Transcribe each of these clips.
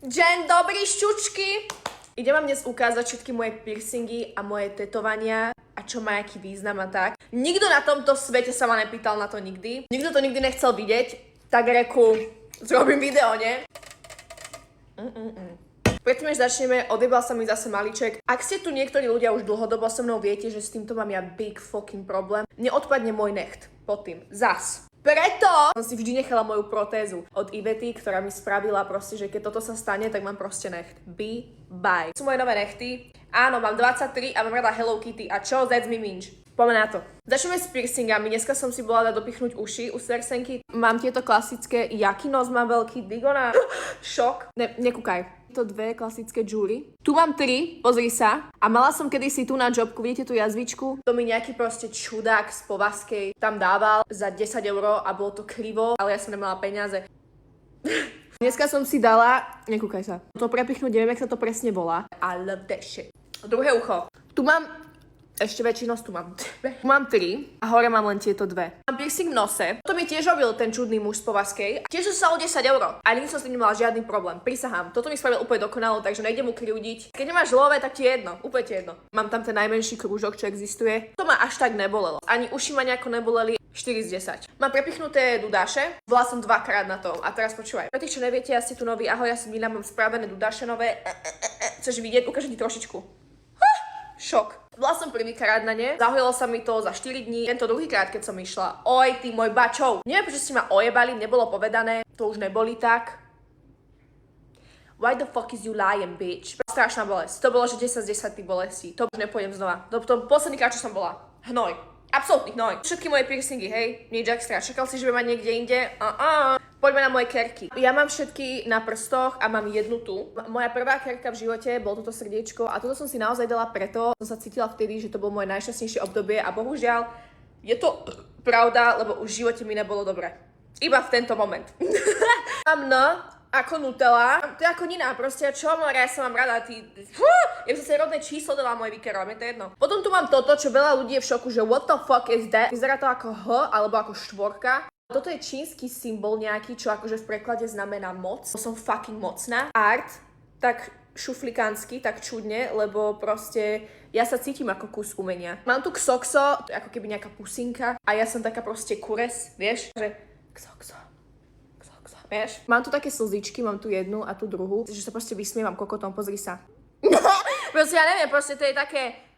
Deň dobrý, šťučky! Idem vám dnes ukázať všetky moje piercingy a moje tetovania a čo má aký význam a tak. Nikto na tomto svete sa ma nepýtal na to nikdy. Nikto to nikdy nechcel vidieť. Tak reku, zrobím video, nie? Predtým, než začneme, odjebal sa mi zase malíček. Ak ste tu niektorí ľudia už dlhodobo so mnou, viete, že s týmto mám ja big fucking problém. Neodpadne môj necht pod tým. Zas. Preto som si vždy nechala moju protézu od Ivety, ktorá mi spravila proste, že keď toto sa stane, tak mám proste necht. Bye. Sú moje nové nechty. Áno, mám 23 a mám rada Hello Kitty. A čo? That's me minge. Poďme na to. Začneme s piercingami. Dneska som si bola dať dopichnúť uši u Sersenky. Mám tieto klasické, jaký nos mám veľký, digona. Šok. Nekúkaj. To dve klasické Julie. Tu mám 3, pozri sa. A mala som kedysi tu na jobku, vidíte tú jazvičku? To mi nejaký proste čudák z Povazkej tam dával za 10 € a bolo to krivo, ale ja som nemala peniaze. Dneska som si dala, nekúkaj sa, to prepichnúť, neviem, jak sa to presne volá. I love that shit. Druhé ucho. Tu mám ešte väčší nos, tu mám 2. Tu mám 3 a hore mám len tieto 2. Mám piercing v nose. To mi tiež robil ten čudný muž z Povazkej. Tiež som sa o 10 € a nikdy som s tým nemala žiadny problém. Prisahám. Toto mi spravil úplne dokonalo, takže nejdem mu kriudiť. Keď nemáš love, tak ti je jedno. Úplne ti je jedno. Mám tam ten najmenší krúžok, čo existuje. To ma až tak nebolelo. Ani uši ma nejako neboleli. 4 z 10. Mám prepichnuté dudáše. Bola som 2-krát na tom. A teraz počúvaj. Pre tých, čo neviete, ja ste tu nový. Ahoj, ja som Nina, mám spravené dudáše nové. Chceš vidieť? Ukážem ti trošičku. Šok. Bola som prvýkrát na ne, zahojilo sa mi to za 4 dní, tento druhýkrát, keď som išla. Oj, ty môj bačov. Neviem, prečo ste ma ojebali, nebolo povedané, to už neboli tak. Why the fuck is you lying, bitch? Strašná bolesť. To bolo, že 10 z 10 bolestí. To už nepôjdem znova. To posledný krát, čo som bola. Hnoj. Absolutný hnoj. Všetky moje piercingy, hej, nič extra. Čakal si, že by mať niekde inde? Poďme na moje kerky. Ja mám všetky na prstoch a mám jednu tu. Moja prvá kerka v živote bol toto srdiečko a toto som si naozaj dala preto. Som sa cítila vtedy, že to bolo moje najšťastnejšie obdobie a bohužiaľ je to pravda, lebo už v živote mi nebolo dobre. Iba v tento moment. Mám N ako Nutella. To je ako Nina, proste čo more, ja sa mám rada, ja som sa rodné číslo dala moje vykerov, je to jedno. Potom tu mám toto, čo veľa ľudí je v šoku, že what the fuck is that? Vyzerá to ako H alebo ako štvorka. Toto je čínsky symbol nejaký, čo akože v preklade znamená moc. Som fucking mocná. Art, tak šuflikánsky, tak čudne, lebo proste ja sa cítim ako kus umenia. Mám tu Xoxo, to je ako keby nejaká pusinka a ja som taká proste kures, vieš? Že Xoxo, vieš? Mám tu také slzičky, mám tu jednu a tu druhú, že sa proste vysmievam kokotom, pozri sa. Proste ja neviem, proste to je také...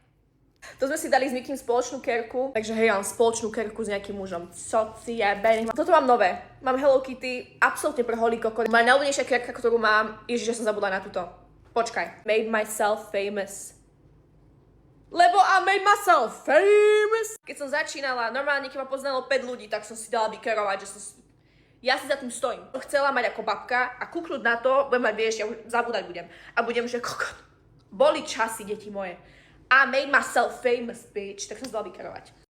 To sme si dali s Mikým spoločnú kerku, takže hej, mám spoločnú kerku s nejakým mužom. Co si jebem. Toto mám nové. Mám Hello Kitty, absolútne pre holý kokot. Moja najľúbenejšia kerka, ktorú mám, ježiš, že som zabudla na túto. Počkaj. Made myself famous. Lebo I made myself famous. Keď som začínala, normálne, keď ma poznalo 5 ľudí, tak som si dala vykerovať, že som... Ja si za tým stojím. Chcela mať ako babka a kúknúť na to, budem mať, vieš, ja už zabúdať budem. A budem, že kokot. Boli časy, deti moje. I made myself famous, bitch. Tak som sa dala vykerovať.